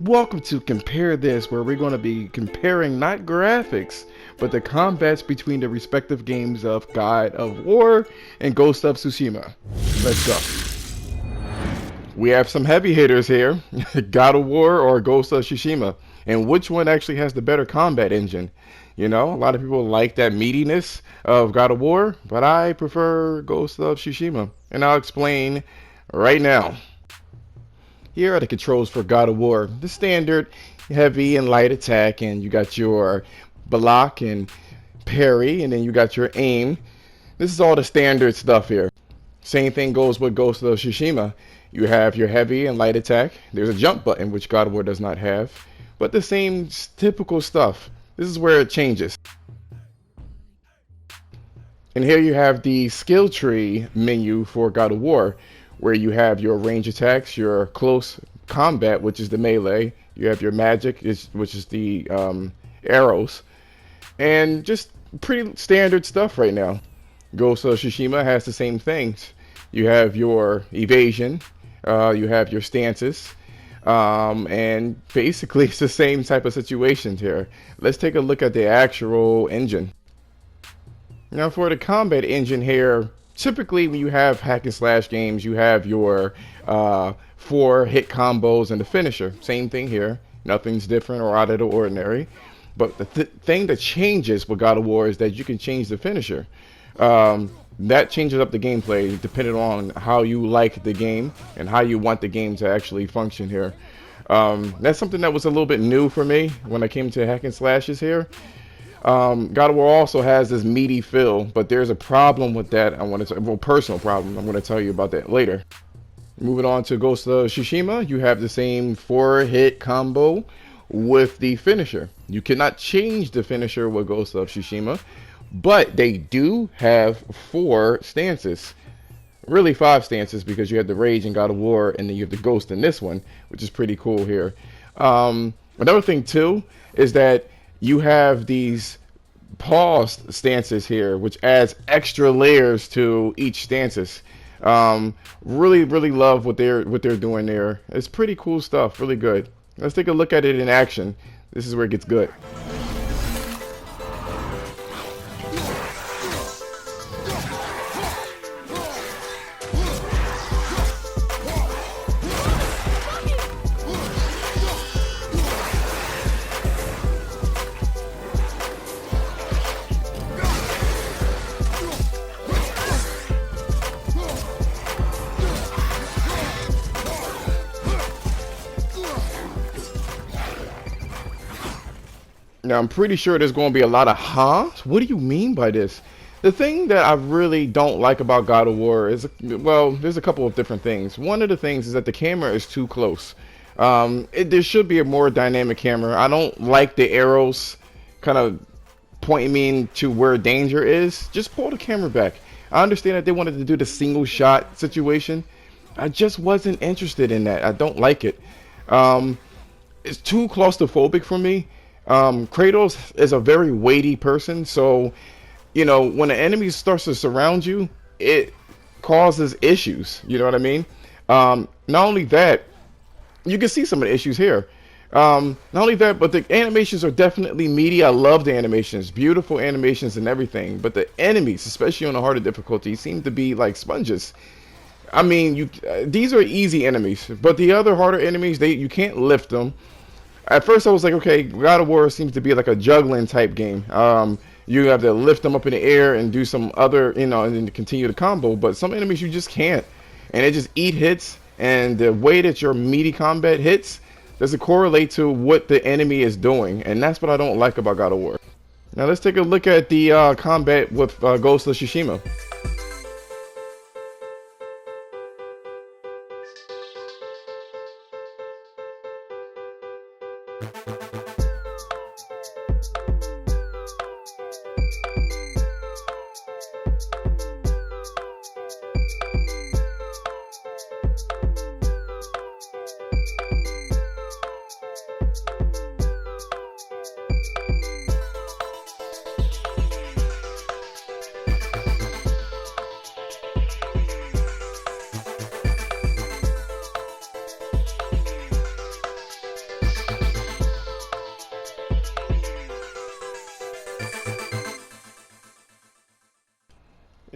Welcome to Compare This, where we're going to be comparing not graphics, but the combats between the respective games of God of War and Ghost of Tsushima. Let's go. We have some heavy hitters here, God of War or Ghost of Tsushima, and which one actually has the better combat engine? You know, a lot of people like that meatiness of God of War, but I prefer Ghost of Tsushima, and I'll explain right now. Here are the controls for God of War. The standard heavy and light attack, and you got your block and parry, and then you got your aim. This is all the standard stuff here. Same thing goes with Ghost of Tsushima. You have your heavy and light attack. There's a jump button, which God of War does not have, but the same typical stuff. This is where it changes. And here you have the skill tree menu for God of War, where you have your range attacks, your close combat, which is the melee, you have your magic, which is the arrows, and just pretty standard stuff right now. Ghost of Tsushima has the same things. You have your evasion, you have your stances, and basically it's the same type of situations here. Let's take a look at the actual engine. Now for the combat engine here, typically when you have hack and slash games, you have your 4 hit combos and the finisher. Same thing here. Nothing's different or out of the ordinary. But the thing that changes with God of War is that you can change the finisher. That changes up the gameplay depending on how you like the game and how you want the game to actually function here. That's something that was a little bit new for me when I came to hack and slashes here. God of War also has this meaty feel, but there's a problem with that. Personal problem. I'm going to tell you about that later. Moving on to Ghost of Tsushima, you have the same 4-hit combo with the finisher. You cannot change the finisher with Ghost of Tsushima, but they do have 4 stances. Really 5 stances, because you have the Rage in God of War, and then you have the Ghost in this one, which is pretty cool here. Another thing too is that you have these pause stances here, which adds extra layers to each stances. Really love what they're doing there. It's pretty cool stuff, really good. Let's take a look at it in action. This is where it gets good. Now, I'm pretty sure there's going to be a lot of What do you mean by this? The thing that I really don't like about God of War is, well, there's a couple of different things. One of the things is that the camera is too close. There should be a more dynamic camera. I don't like the arrows kind of pointing me to where danger is. Just pull the camera back. I understand that they wanted to do the single shot situation. I just wasn't interested in that. I don't like it. It's too claustrophobic for me. Kratos is a very weighty person, so you know when an enemy starts to surround you, it causes issues. You know what I mean? Not only that, you can see some of the issues here. Not only that, but the animations are definitely meaty. I love the animations, beautiful animations and everything. But the enemies, especially on the harder difficulty, seem to be like sponges. I mean, these are easy enemies, but the other harder enemies, you can't lift them. At first I was like, okay, God of War seems to be like a juggling type game. You have to lift them up in the air and do some other, and then continue the combo. But some enemies you just can't. And they just eat hits. And the way that your meaty combat hits doesn't correlate to what the enemy is doing. And that's what I don't like about God of War. Now let's take a look at the combat with Ghost of Tsushima.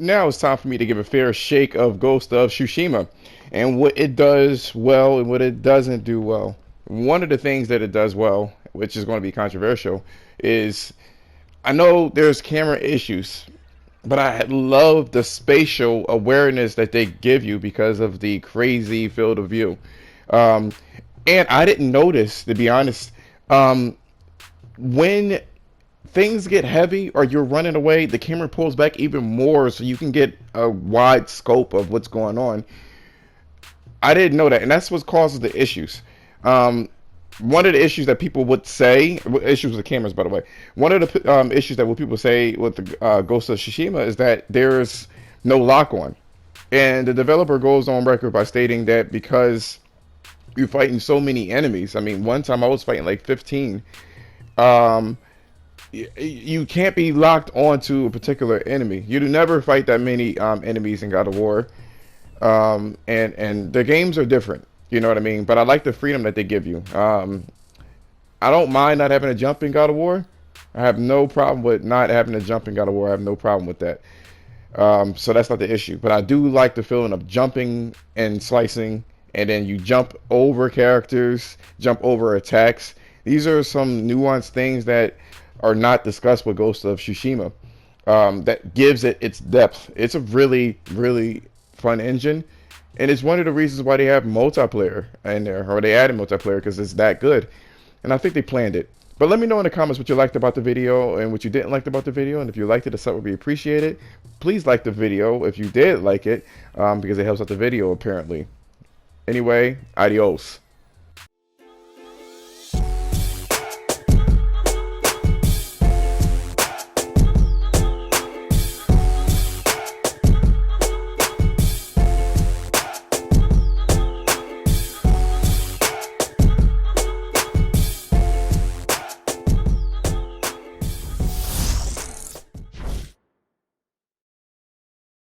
now it's time for me to give a fair shake of Ghost of Tsushima and what it does well and what it doesn't do well. One of the things that it does well, which is going to be controversial, is I know there's camera issues, but I love the spatial awareness that they give you because of the crazy field of view. Um, and I didn't notice, to be honest, um, when things get heavy or you're running away, the camera pulls back even more so you can get a wide scope of what's going on. I didn't know that, and that's what causes the issues. Um, One of the issues that people would say, issues with the cameras, by the way, one of the issues that what people say with the Ghost of Tsushima is that there's no lock on. And the developer goes on record by stating that because you're fighting so many enemies, I mean, one time I was fighting like 15, um, you can't be locked onto a particular enemy. You do never fight that many enemies in God of War, and the games are different. You know what I mean? But I like the freedom that they give you. I don't mind not having to jump in God of War. I have no problem with not having to jump in God of War. I have no problem with that. So that's not the issue. But I do like the feeling of jumping and slicing, and then you jump over characters, jump over attacks. These are some nuanced things that are not discussed with Ghost of Tsushima. That gives it its depth. It's a really, really fun engine, and it's one of the reasons why they have multiplayer in there, or they added multiplayer because it's that good. And I think they planned it. But let me know in the comments what you liked about the video and what you didn't like about the video. And if you liked it, the sub would be appreciated. Please like the video if you did like it, because it helps out the video apparently. Anyway, adios.